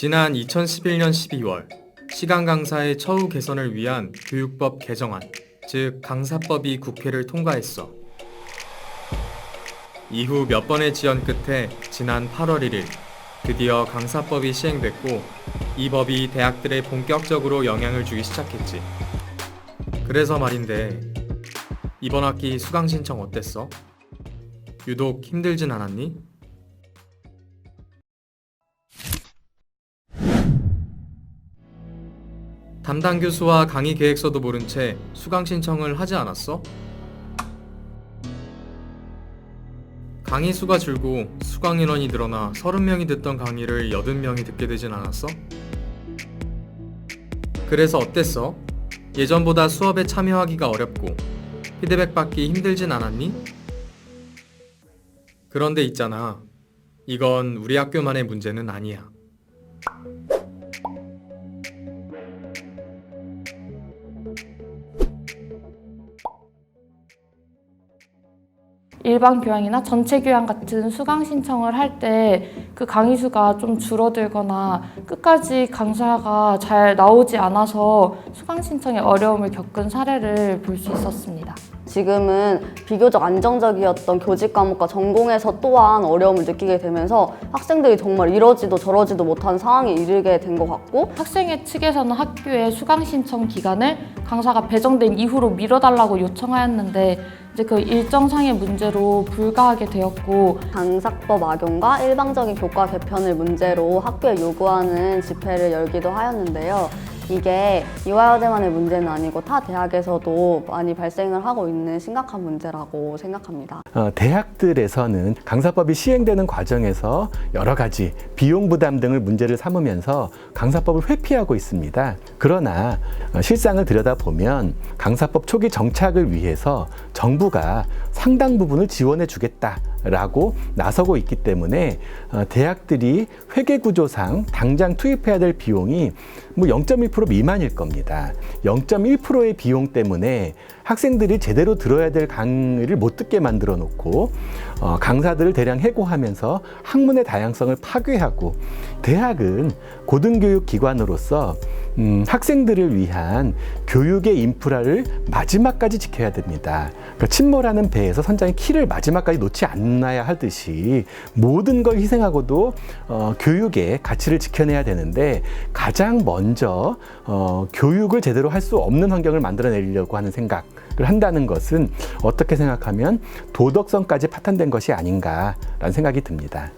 지난 2011년 12월 시간 강사의 처우 개선을 위한 교육법 개정안, 즉 강사법이 국회를 통과했어. 이후 몇 번의 지연 끝에 지난 8월 1일 드디어 강사법이 시행됐고 이 법이 대학들에 본격적으로 영향을 주기 시작했지. 그래서 말인데 이번 학기 수강 신청 어땠어? 유독 힘들진 않았니? 담당 교수와 강의 계획서도 모른 채 수강 신청을 하지 않았어? 강의 수가 줄고 수강 인원이 늘어나 30명이 듣던 강의를 80명이 듣게 되진 않았어? 그래서 어땠어? 예전보다 수업에 참여하기가 어렵고 피드백 받기 힘들진 않았니? 그런데 있잖아. 이건 우리 학교만의 문제는 아니야. 일반 교양이나 전체 교양 같은 수강 신청을 할 때 그 강의 수가 좀 줄어들거나 끝까지 강사가 잘 나오지 않아서 수강 신청에 어려움을 겪은 사례를 볼 수 있었습니다. 지금은 비교적 안정적이었던 교직 과목과 전공에서 또한 어려움을 느끼게 되면서 학생들이 정말 이러지도 저러지도 못한 상황에 이르게 된 것 같고, 학생회 측에서는 학교에 수강 신청 기간을 강사가 배정된 이후로 미뤄달라고 요청하였는데 이제 그 일정상의 문제로 불가하게 되었고, 강사법 악용과 일방적인 교과 개편을 문제로 학교에 요구하는 집회를 열기도 하였는데요. 이게 이화여대만의 문제는 아니고 타 대학에서도 많이 발생을 하고 있는 심각한 문제라고 생각합니다. 대학들에서는 강사법이 시행되는 과정에서 여러 가지 비용 부담 등을 문제를 삼으면서 강사법을 회피하고 있습니다. 그러나 실상을 들여다보면 강사법 초기 정착을 위해서 정부가 상당 부분을 지원해 주겠다라고 나서고 있기 때문에 대학들이 회계구조상 당장 투입해야 될 비용이 0.1% 미만일 겁니다. 0.1%의 비용 때문에 학생들이 제대로 들어야 될 강의를 못 듣게 만들어 놓고 강사들을 대량 해고하면서 학문의 다양성을 파괴하고, 대학은 고등교육 기관으로서 학생들을 위한 교육의 인프라를 마지막까지 지켜야 됩니다. 그러니까 침몰하는 배에서 선장이 키를 마지막까지 놓지 않아야 하듯이 모든 걸 희생하고도 교육의 가치를 지켜내야 되는데, 가장 먼저 교육을 제대로 할 수 없는 환경을 만들어내려고 하는 생각을 한다는 것은 어떻게 생각하면 도덕성까지 파탄된 것이 아닌가라는 생각이 듭니다.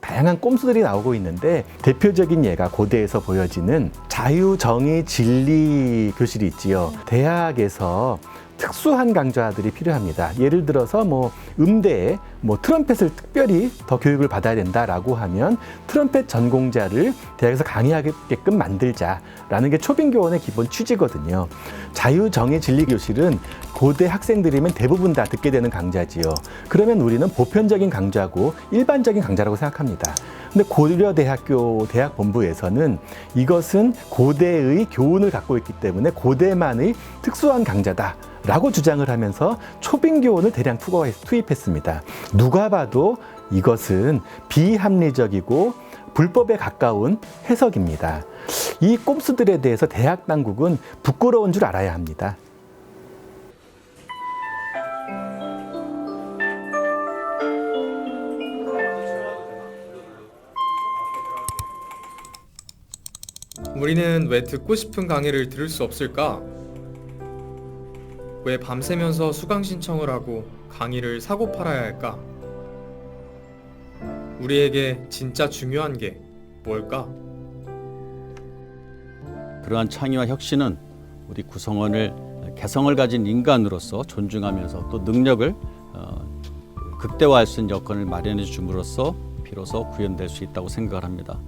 다양한 꼼수들이 나오고 있는데 대표적인 예가 고대에서 보여지는 자유, 정의, 진리 교실이 있지요. 대학에서 특수한 강좌들이 필요합니다. 예를 들어서 음대에 트럼펫을 특별히 더 교육을 받아야 된다라고 하면 트럼펫 전공자를 대학에서 강의하게끔 만들자라는 게 초빙교원의 기본 취지거든요. 자유, 정의, 진리 교실은 고대 학생들이면 대부분 다 듣게 되는 강좌지요. 그러면 우리는 보편적인 강좌고 일반적인 강좌라고 생각합니다. 근데 고려대학교 대학본부에서는 이것은 고대의 교훈을 갖고 있기 때문에 고대만의 특수한 강좌다 라고 주장을 하면서 초빙교원을 대량 투입했습니다. 누가 봐도 이것은 비합리적이고 불법에 가까운 해석입니다. 이 꼼수들에 대해서 대학 당국은 부끄러운 줄 알아야 합니다. 우리는 왜 듣고 싶은 강의를 들을 수 없을까? 왜 밤새면서 수강 신청을 하고 강의를 사고 팔아야 할까? 우리에게 진짜 중요한 게 뭘까? 그러한 창의와 혁신은 우리 구성원을 개성을 가진 인간으로서 존중하면서 또 능력을 극대화할 수 있는 여건을 마련해 줌으로써 비로소 구현될 수 있다고 생각을 합니다.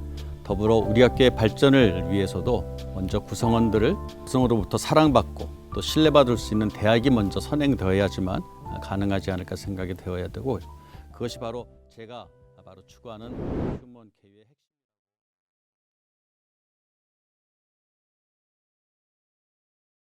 더불어 우리 학교의 발전을 위해서도 먼저 구성원들을 구성으로부터 사랑받고 또 신뢰받을 수 있는 대학이 먼저 선행되어야지만 가능하지 않을까 생각이 되어야 되고, 그것이 바로 제가 추구하는 휴먼 K의 핵심.